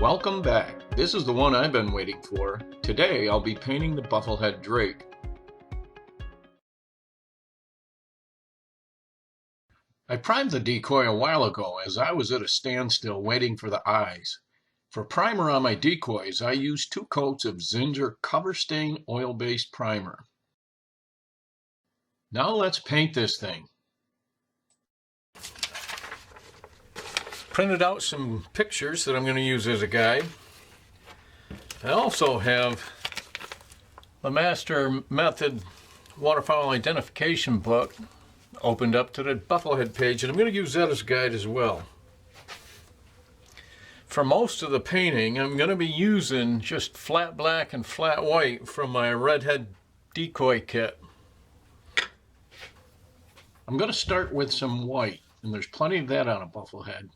Welcome back. This is the one I've been waiting for. Today I'll be painting the Bufflehead Drake. I primed the decoy a while ago as I was at a standstill waiting for the eyes. For primer on my decoys, I used 2 coats of Zinsser Cover Stain oil-based primer. Now let's paint this thing. Printed out some pictures that I'm going to use as a guide. I also have the Master Method Waterfowl Identification book opened up to the Bufflehead page, and I'm going to use that as a guide as well. For most of the painting, I'm going to be using just flat black and flat white from my Redhead Decoy kit. I'm going to start with some white, and there's plenty of that on a Bufflehead.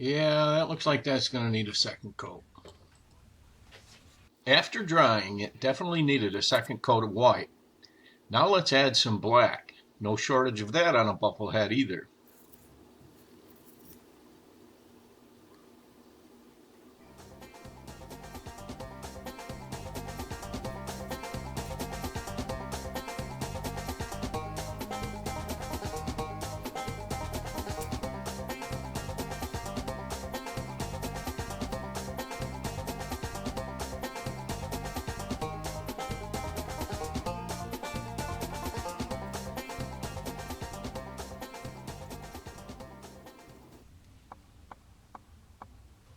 Yeah, that looks like that's going to need a second coat. After drying, it definitely needed a second coat of white. Now let's add some black. No shortage of that on a Bufflehead either.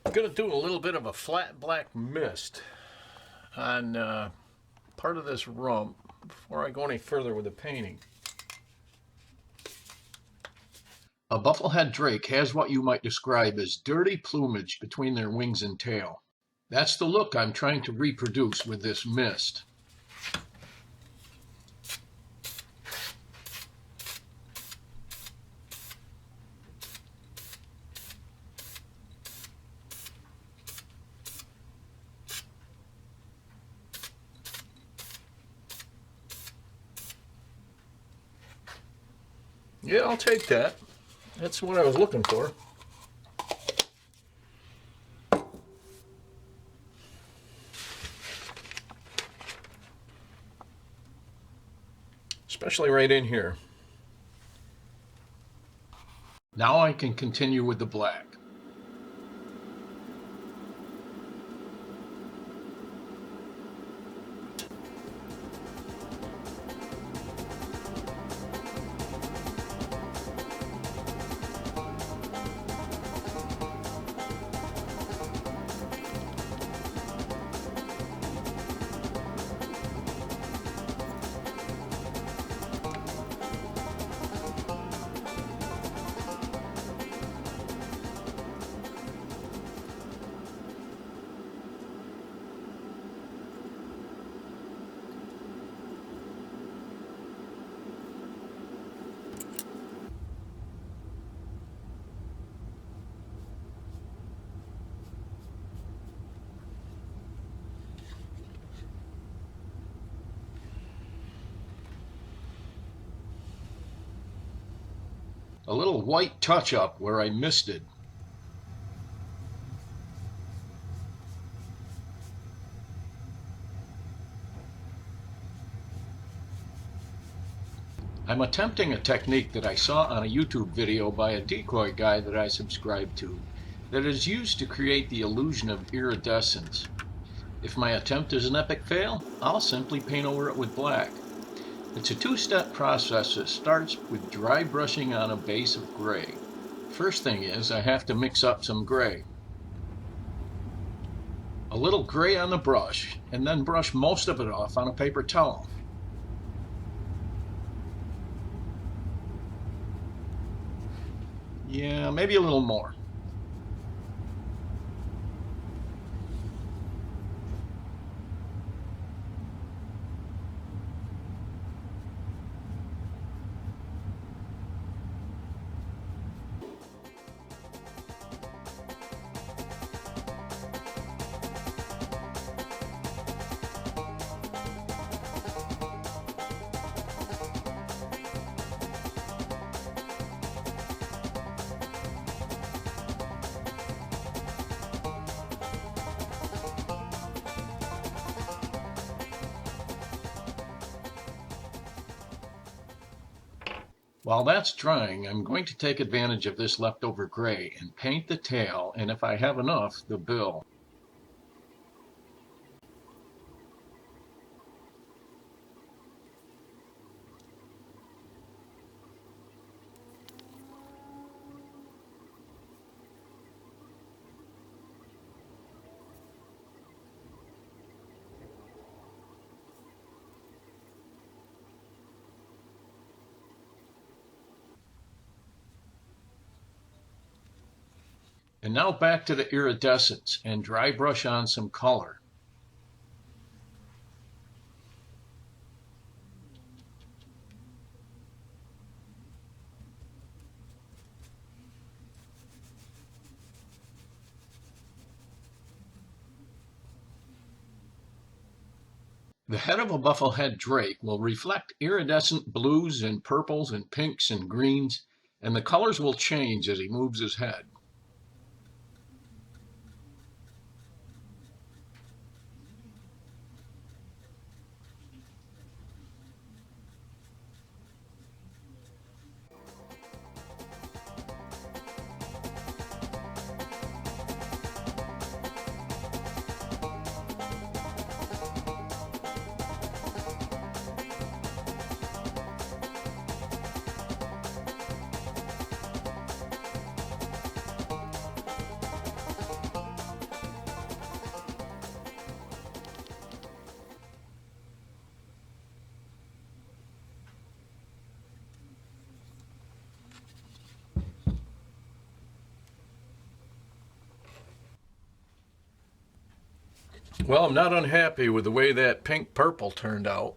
I'm going to do a little bit of a flat black mist on part of this rump before I go any further with the painting. A Bufflehead Drake has what you might describe as dirty plumage between their wings and tail. That's the look I'm trying to reproduce with this mist. Yeah, I'll take that. That's what I was looking for. Especially right in here. Now I can continue with the black. A little white touch-up where I missed it. I'm attempting a technique that I saw on a YouTube video by a decoy guy that I subscribe to that is used to create the illusion of iridescence. If my attempt is an epic fail, I'll simply paint over it with black. It's a two-step process that starts with dry brushing on a base of gray. First thing is I have to mix up some gray. A little gray on the brush, and then brush most of it off on a paper towel. Yeah, maybe a little more. While that's drying, I'm going to take advantage of this leftover gray and paint the tail, and if I have enough, the bill. And now back to the iridescence and dry brush on some color. The head of a bufflehead drake will reflect iridescent blues and purples and pinks and greens, and the colors will change as he moves his head. Well, I'm not unhappy with the way that pink purple turned out.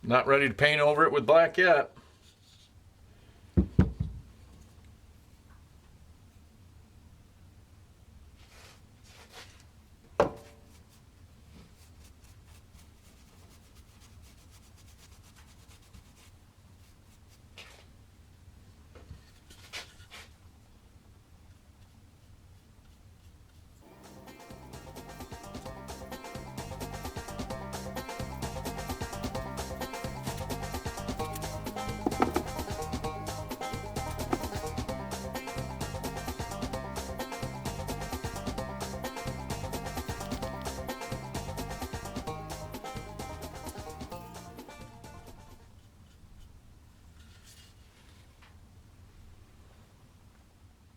Not ready to paint over it with black yet.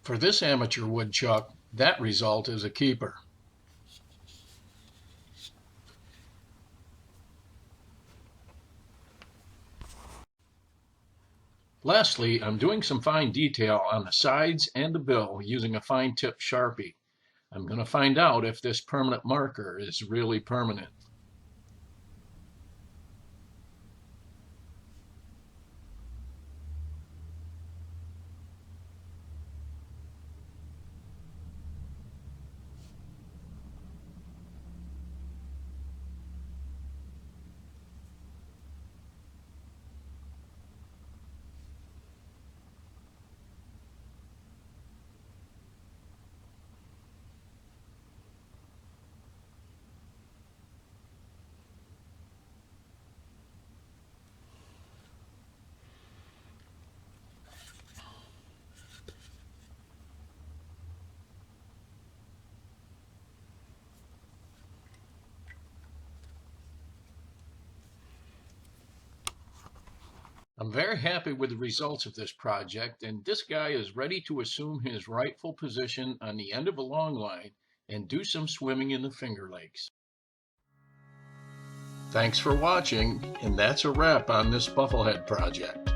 For this amateur woodchuck, that result is a keeper. Lastly, I'm doing some fine detail on the sides and the bill using a fine tip Sharpie. I'm going to find out if this permanent marker is really permanent. I'm very happy with the results of this project, and this guy is ready to assume his rightful position on the end of a long line and do some swimming in the Finger Lakes. Thanks for watching, and that's a wrap on this Bufflehead project.